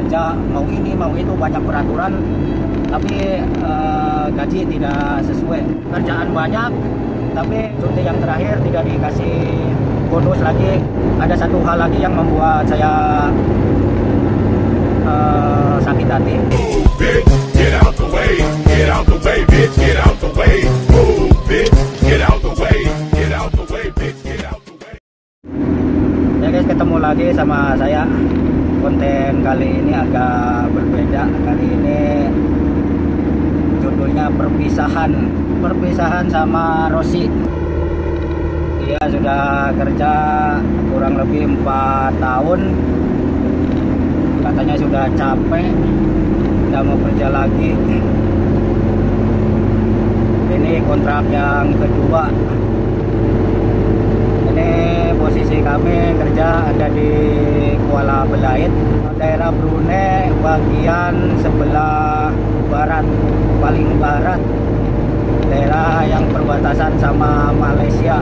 kerja mau ini mau itu, banyak peraturan, tapi gaji tidak sesuai. Kerjaan banyak, tapi cuti yang terakhir tidak dikasih bonus lagi. Ada satu hal lagi yang membuat saya sakit hati. Get out the way, bitch, get out the way. Move, bitch, get out the way, get out the way, bitch, get out the way. Ya guys, ketemu lagi sama saya. Konten kali ini agak berbeda. Kali ini judulnya perpisahan sama Rosi. Dia sudah kerja kurang lebih 4 tahun. Katanya sudah capek, tidak mau kerja lagi. Ini kontrak yang kedua. Ini posisi kami kerja ada di Kuala Belait, daerah Brunei, bagian sebelah barat, paling barat, daerah yang perbatasan sama Malaysia,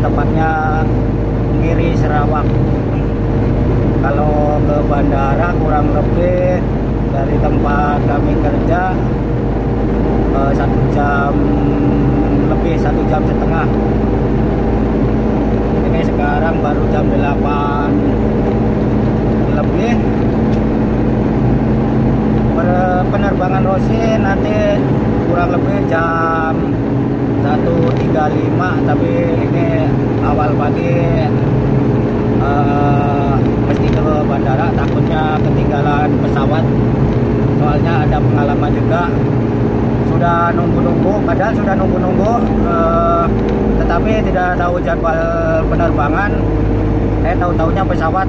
tepatnya Miri Sarawak. Kalau ke bandara kurang lebih dari tempat kami kerja 1 jam lebih, 1 jam setengah. Ini sekarang baru jam 8 lebih. Penerbangan Rosi nanti kurang lebih jam 1.35, tapi ini awal pagi, mesti ke bandara, takutnya ketinggalan pesawat. Soalnya ada pengalaman juga, sudah nunggu-nunggu, padahal sudah nunggu-nunggu, tetapi tidak tahu jadwal penerbangan. Tahu-tahunya pesawat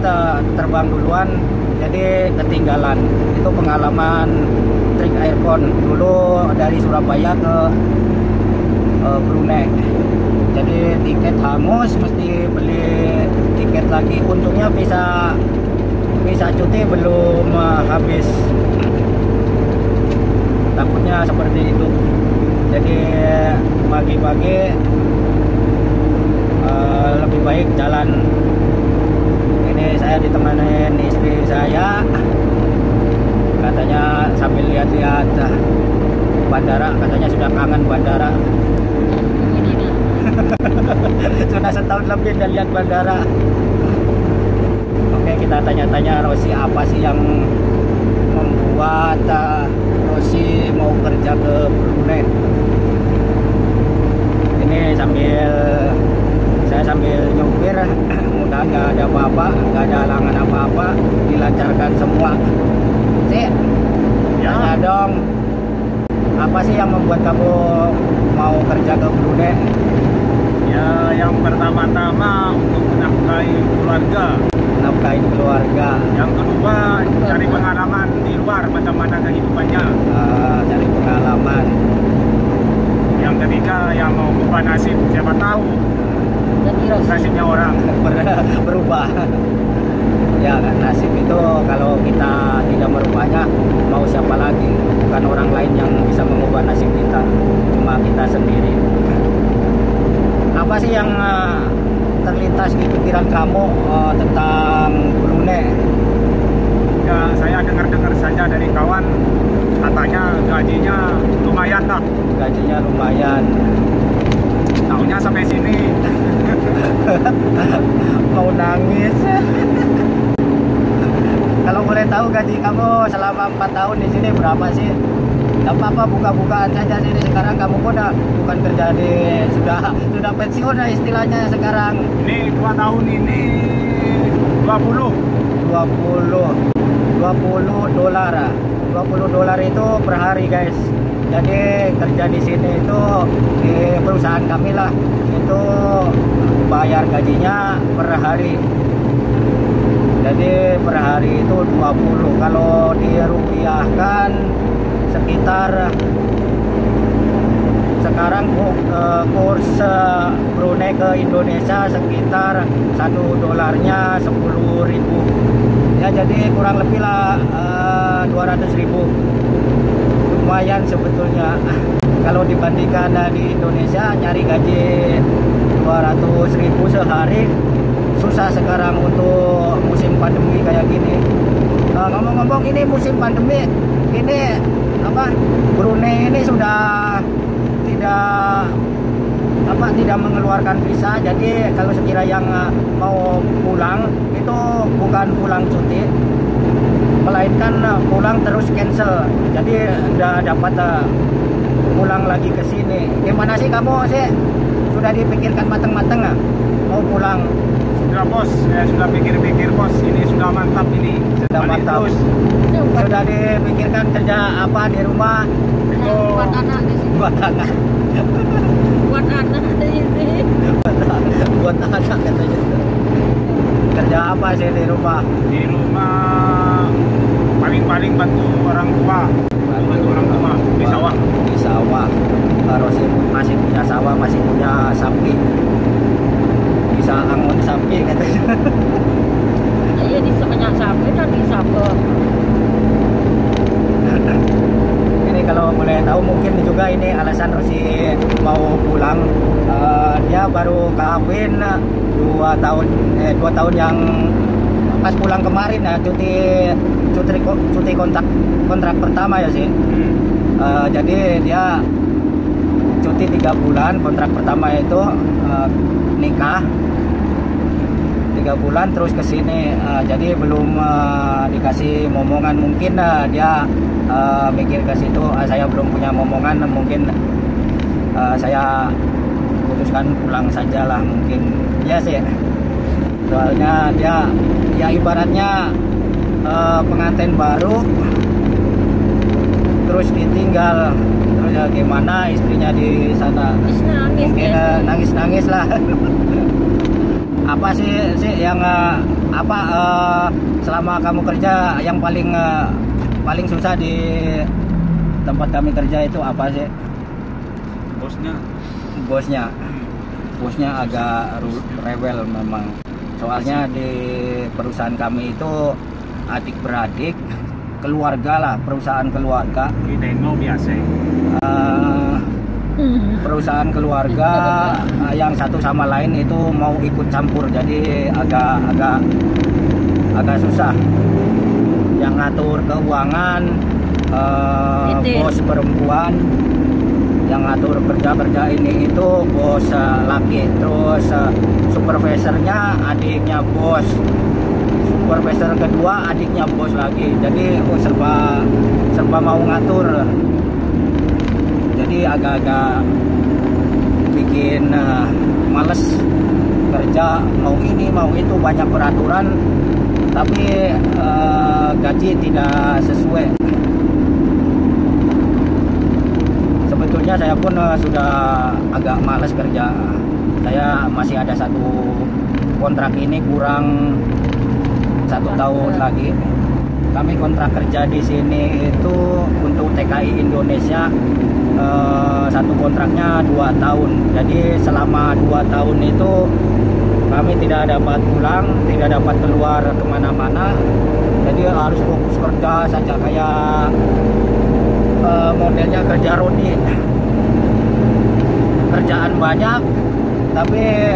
terbang duluan, jadi ketinggalan. Itu pengalaman trik aircon dulu dari Surabaya ke Brunei. Jadi tiket hangus, mesti beli tiket lagi. Untungnya visa cuti belum habis. Takutnya seperti itu. Jadi pagi-pagi lebih baik jalan. Ini saya ditemenin istri saya, katanya sambil lihat-lihat bandara, katanya sudah kangen bandara. Sudah setahun lebih dan lihat bandara. Oke, kita tanya-tanya Rosi, apa sih yang membuat Rosi mau kerja ke Brunei. Ini saya sambil nyupir, mudah nggak ada apa-apa, nggak ada halangan apa-apa, dilancarkan semua. Tanya dong, apa sih yang membuat kamu mau kerja ke Brunei? Ya, yang pertama-tama untuk menafkahi keluarga. Nafkahin keluarga. Yang kedua, cari pengalaman di luar, bagaimana kehidupannya. Cari pengalaman. Yang ketiga, yang mau ubah nasib, siapa tahu nasibnya orang berubah. Ya kan, nasib itu kalau kita tidak merubahnya, mau siapa lagi? Bukan orang lain yang bisa mengubah nasib kita, cuma kita sendiri. Apa sih yang terlintas di pikiran kamu tentang Brunei? Ya, saya dengar-dengar saja dari kawan, katanya gajinya lumayan lah. Gajinya lumayan. Tahunya sampai sini Mau nangis. Kalau boleh tahu gaji kamu selama 4 tahun di sini berapa sih? Gak apa-apa, buka-bukaan saja sini. Sekarang kamu pun bukan kerja di, sudah pensiun ya istilahnya sekarang. Ini 2 tahun ini 20 dolar. 20 dolar itu per hari, guys. Jadi kerja di sini itu di perusahaan kami lah, itu bayar gajinya per hari. Jadi per hari itu 20. Kalau dirupiahkan sekitar sekarang kurs Brunei ke Indonesia sekitar 1 dolarnya 10.000. Ya, jadi kurang lebih lah 200.000. Lumayan sebetulnya. Kalau dibandingkan di Indonesia nyari gaji 200.000 sehari susah sekarang untuk musim pandemi kayak gini. ngomong-ngomong ini musim pandemi, ini apa Brunei ini sudah tidak mengeluarkan visa. Jadi kalau sekira yang mau pulang itu bukan pulang cuti, melainkan pulang terus cancel. Jadi tidak dapat pulang lagi ke sini. Gimana sih kamu sih? Sudah dipikirkan matang-matang nggak mau pulang? Sudah bos, saya sudah pikir-pikir bos, ini sudah mantap ini. Sudah Balik mantap. terus. Sudah dipikirkan kerja apa di rumah? Itu Buat anak di sini. Buat anak. Buat anak di sini. Buat anak katanya. Kerja apa sih di rumah? di rumah paling-paling bantu orang tua, bantu orang tua di sawah. Di sawah. Harus masih punya sawah, masih punya sapi. Bisa angon sapi katanya. Iya di banyak sapi dan di sapi. Ini kalau boleh tahu mungkin juga ini alasan Rosi mau pulang. Dia baru kawin 2 tahun yang pas pulang kemarin ya, cuti kontrak pertama ya sih. Jadi dia cuti 3 bulan, kontrak pertama itu nikah 3 bulan terus ke sini. Jadi belum dikasih momongan, mungkin dia mikir ke situ. Saya belum punya momongan, mungkin saya putuskan pulang saja lah mungkin. Ya sih, soalnya dia ya ibaratnya pengantin baru terus ditinggal, terus ya gimana istrinya di sana, Nangis mungkin nangis-nangis lah. Apa sih yang selama kamu kerja yang paling susah di tempat kami kerja itu apa sih? Bosnya agak rewel memang. Soalnya di perusahaan kami itu adik beradik, keluarga lah, perusahaan keluarga. Kita mau biasa. Perusahaan keluarga yang satu sama lain itu mau ikut campur, jadi agak susah. Yang ngatur keuangan bos perempuan, yang ngatur kerja ini itu bos laki, terus supervisornya adiknya bos, supervisor kedua adiknya bos lagi. Jadi serba mau ngatur. Jadi agak-agak bikin males kerja, mau ini mau itu, banyak peraturan tapi gaji tidak sesuai. Sebetulnya saya pun sudah agak males kerja. Saya masih ada 1 kontrak ini, kurang 1 tahun lagi. Kami kontrak kerja di sini itu untuk TKI Indonesia, 1 kontraknya 2 tahun. Jadi selama 2 tahun itu kami tidak dapat pulang, tidak dapat keluar kemana-mana. Jadi harus fokus kerja saja, kayak modelnya kerja rodi. Kerjaan banyak tapi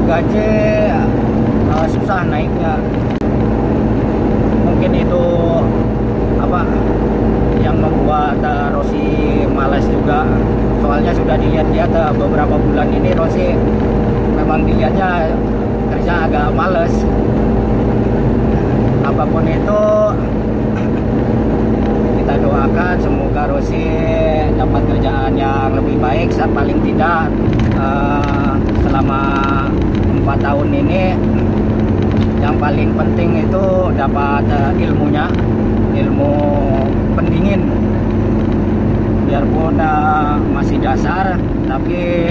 gaji susah naiknya. Mungkin itu yang membuat Rosi malas juga. Soalnya sudah dilihat-lihat beberapa bulan ini Rosi memang dilihatnya kerja agak males. Apapun itu kita doakan semoga Rosi dapat kerjaan yang lebih baik. Paling tidak selama 4 tahun ini yang paling penting itu dapat ilmu pendingin. Biarpun masih dasar, tapi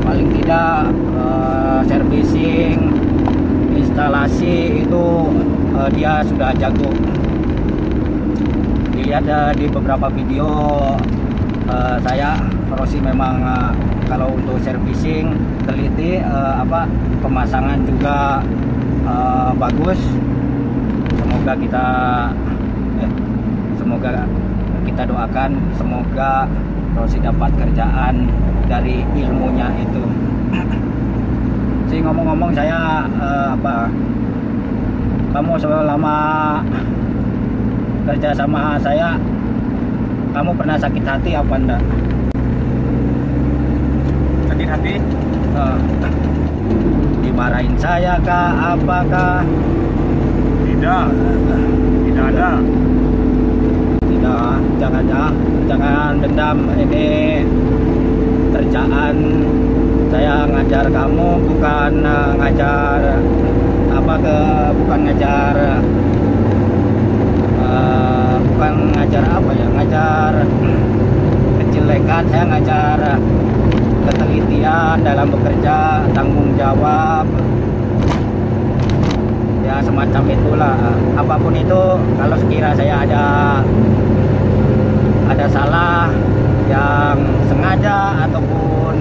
paling tidak servicing, instalasi itu dia sudah jago. Dilihat di beberapa video saya, Rosi memang kalau untuk servicing teliti, pemasangan juga bagus. Semoga kita doakan semoga Rosi dapat kerjaan dari ilmunya itu. Ngomong-ngomong saya kamu selama kerja sama saya, kamu pernah sakit hati apa enggak? Sakit hati? Dimarahin saya kah, apakah? Tidak ada. Tidak, jangan dendam. Ini kerjaan saya ngajar kamu, bukan ngajar bukan ngajar apa ya, ngajar kejelekan. Saya ngajar ketelitian dalam bekerja, tanggung jawab, ya semacam itulah. Apapun itu, kalau sekira saya ada salah yang sengaja ataupun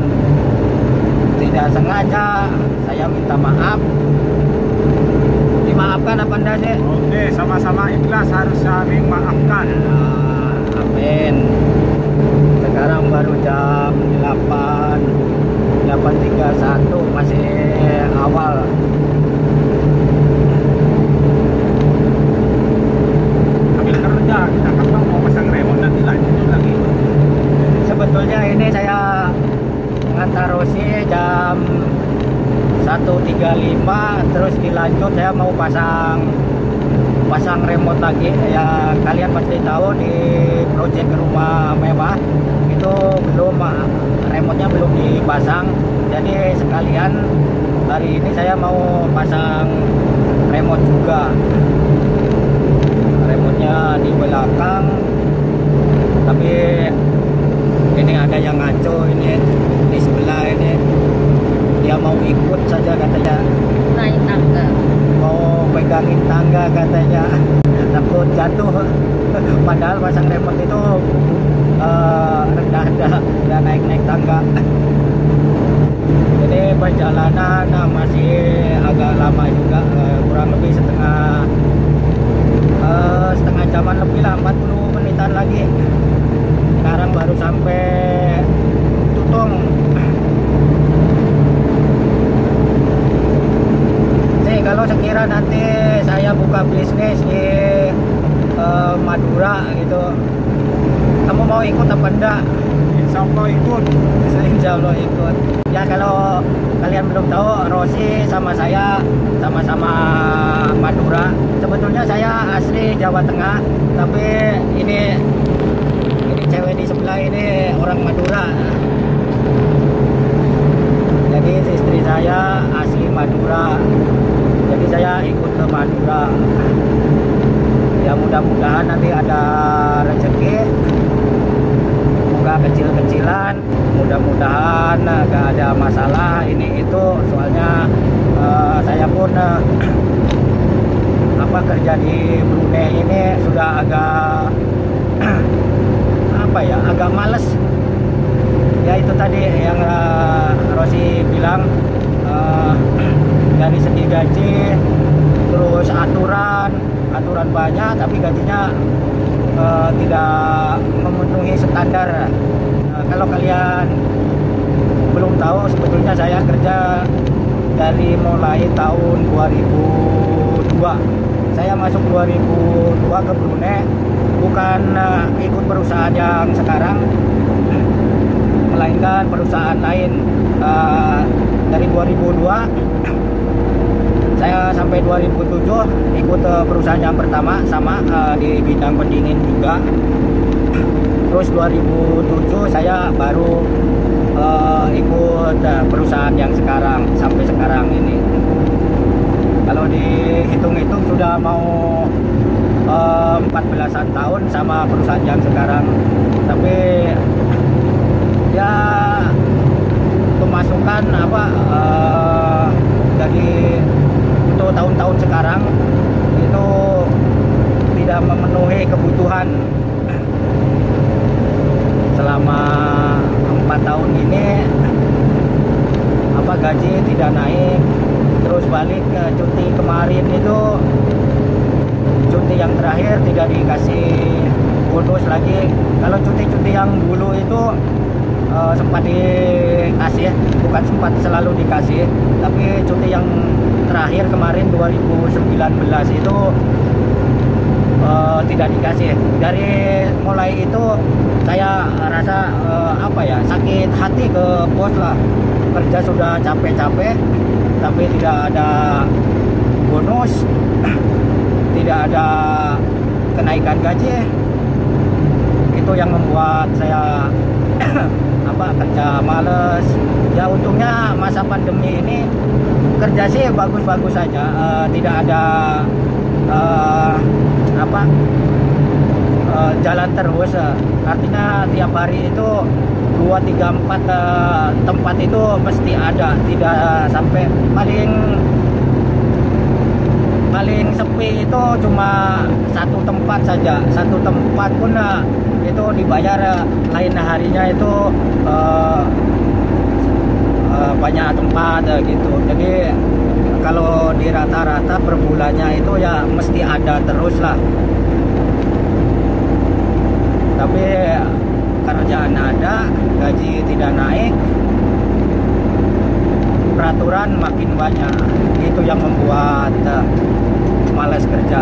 tidak sengaja, saya minta maaf. Dimaafkan apa enggak sih? Oke, sama-sama ikhlas harus saling maafkan. Amin. Sekarang baru jam 8.31, masih awal. Ambil kerja, kita kan mau pasang remote nanti lanjut lagi. Sebetulnya ini saya ngantar Rosi jam 1.35, terus dilanjut saya mau pasang remote lagi. Ya kalian pasti tahu di project rumah mewah itu remote-nya belum dipasang. Jadi sekalian hari ini saya mau pasang remote juga. Remote-nya di belakang, tapi ini ada yang ngaco ini di sebelah ini. Dia mau ikut saja katanya, Naik tangga. mau pegangin tangga katanya, takut jatuh. Padahal pasang remote itu rendah-rendah, udah naik-naik tangga. Jadi perjalanan masih agak lama juga, kurang lebih setengah jaman lebih lah, 40 menitan lagi. Sekarang baru sampai Tutong. Kalau sekira nanti saya buka bisnis di Madura gitu, kamu mau ikut apa enggak? Insya Allah ikut. Insya Allah ikut. Ya kalau kalian belum tahu, Rosi sama saya sama-sama Madura. Sebetulnya saya asli Jawa Tengah, tapi ini cewek di sebelah ini orang Madura. Jadi istri saya asli Madura. Jadi saya ikut ke Madura. Ya mudah-mudahan nanti ada rezeki, buka kecil-kecilan, mudah-mudahan gak ada masalah ini itu. Soalnya saya pun kerja di Brunei ini sudah agak agak males. Ya itu tadi yang Rosi bilang, dari segi gaji, terus aturan banyak, tapi gajinya tidak memenuhi standar. Kalau kalian belum tahu, sebetulnya saya kerja dari mulai tahun 2002. Saya masuk 2002 ke Brunei, bukan ikut perusahaan yang sekarang, melainkan perusahaan lain. Dari 2002 saya sampai 2007 ikut perusahaan yang pertama, sama di bidang pendingin juga. Terus 2007 saya baru ikut perusahaan yang sekarang, sampai sekarang ini. Kalau dihitung-hitung sudah mau 14-an tahun sama perusahaan yang sekarang. Tapi ya pemasukan dari untuk tahun-tahun sekarang itu tidak memenuhi kebutuhan. Selama 4 tahun ini gaji tidak naik. Terus balik ke cuti kemarin itu, cuti yang terakhir tidak dikasih bonus lagi. Kalau cuti-cuti yang dulu itu sempat dikasih, bukan sempat, selalu dikasih, tapi cuti yang terakhir kemarin 2019 itu tidak dikasih. Dari mulai itu saya rasa apa ya, sakit hati ke bos lah. Kerja sudah capek-capek tapi tidak ada bonus, tidak ada kenaikan gaji. Itu yang membuat saya kerja males. Ya untungnya masa pandemi ini kerja sih bagus-bagus saja, tidak ada jalan terus. Artinya tiap hari itu 2, 3, 4 tempat itu mesti ada, tidak sampai paling sepi itu cuma satu tempat saja. Satu tempat pun itu dibayar lain harinya itu banyak tempat gitu. Jadi kalau di rata-rata per bulannya itu ya mesti ada terus lah. Tapi kerjaan ada, gaji tidak naik, peraturan makin banyak. Itu yang membuat malas kerja.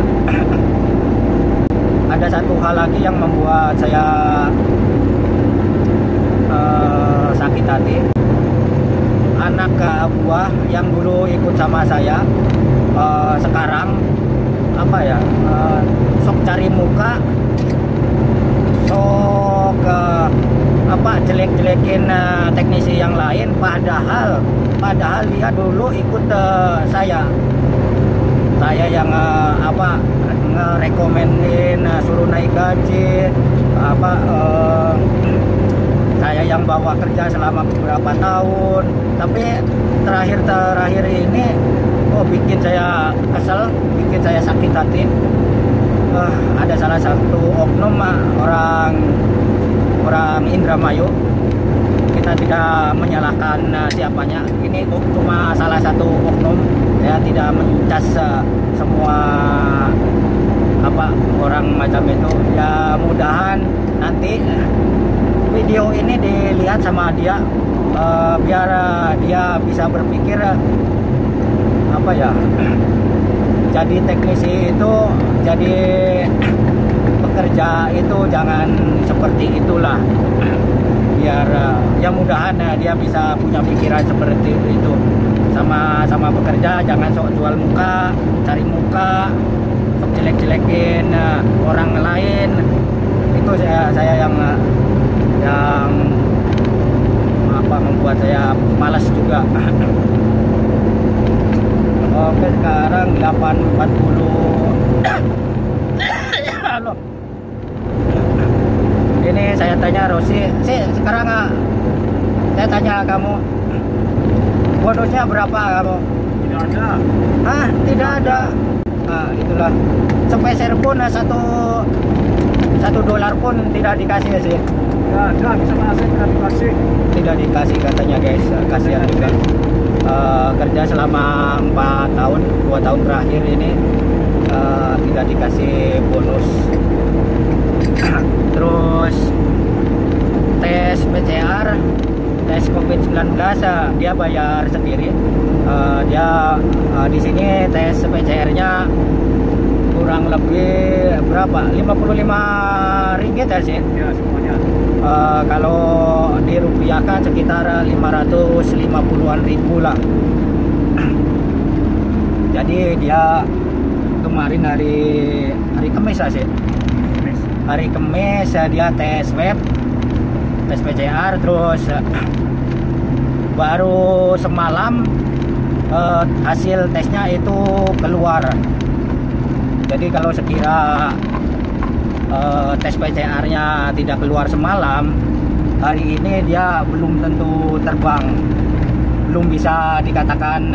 Ada satu hal lagi yang membuat saya sakit hati. Anak buah yang dulu ikut sama saya sekarang sok cari muka, sok jelek-jelekin teknisi yang lain, padahal dia dulu ikut saya yang ngerekomenin suruh naik gaji, saya yang bawa kerja selama beberapa tahun. Tapi terakhir ini bikin saya kesel, bikin saya sakit hati. Ada salah satu oknum orang Indramayu, kita tidak menyalahkan siapanya, ini cuma salah satu oknum, ya tidak mencas semua orang macam itu. Ya mudahan nanti video ini dilihat sama dia, biar dia bisa berpikir jadi teknisi itu, jadi pekerja itu jangan seperti itulah. Biar ya mudahan dia bisa punya pikiran seperti itu. Sama bekerja jangan sok jual muka, cari muka, sok jelek-jelekin orang lain. Itu saya yang membuat saya malas juga. Oke, sekarang 8.40. Halo. Ini saya tanya Rosi, sekarang saya tanya kamu, bonusnya berapa kamu? Tidak ada. Tidak ada. Itulah. Sepeser pun $1 pun tidak dikasih sih. Ya, bisa masuk, tidak dikasih. Tidak dikasih katanya guys, kasihan juga. Kerja selama 4 tahun, 2 tahun terakhir ini tidak dikasih bonus. Terus tes PCR, tes COVID-19 dia bayar sendiri. Dia di sini tes PCR-nya kurang lebih berapa? 55 ringgit ya sih? Ya, semuanya. Kalau dirupiahkan sekitar 550-an ribu lah. Jadi dia kemarin hari Kamis sih. Hari Kamis dia tes web, tes PCR, terus baru semalam hasil tesnya itu keluar. Jadi kalau sekira tes PCR-nya tidak keluar semalam, hari ini dia belum tentu terbang, belum bisa dikatakan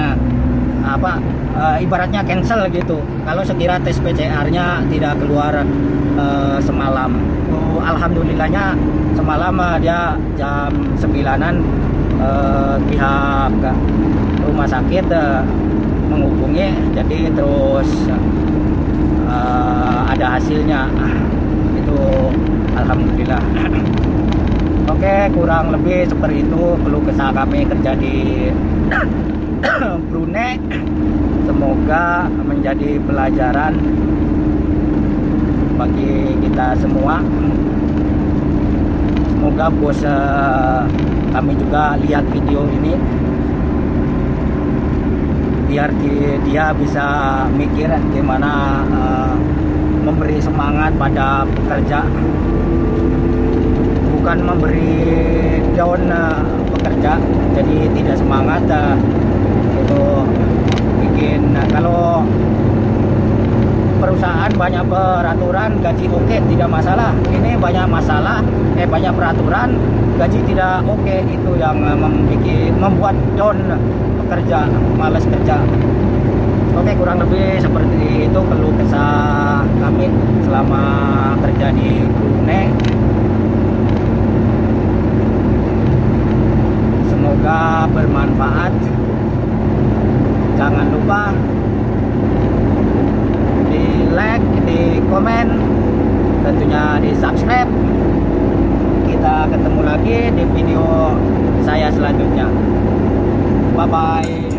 ibaratnya cancel gitu. Kalau sekira tes PCR-nya tidak keluar semalam. Alhamdulillahnya semalam dia jam 9-an pihak rumah sakit menghubungi, jadi terus ada hasilnya. Itu alhamdulillah. Oke, kurang lebih seperti itu keluh kesah kami kerja di Brunei. Semoga menjadi pelajaran bagi kita semua. Semoga bos kami juga lihat video ini, biar dia bisa mikir gimana memberi semangat pada pekerja, bukan memberi down pekerja jadi tidak semangat. Itu bikin kalau perusahaan banyak peraturan gaji oke, tidak masalah. Ini banyak masalah, banyak peraturan gaji tidak oke, itu yang membuat down pekerja, malas kerja. Oke, kurang lebih seperti itu keluh kesah kami selama kerja di Brunei. Semoga bermanfaat. Jangan lupa di like, di komen, tentunya di subscribe. Kita ketemu lagi di video saya selanjutnya. Bye bye.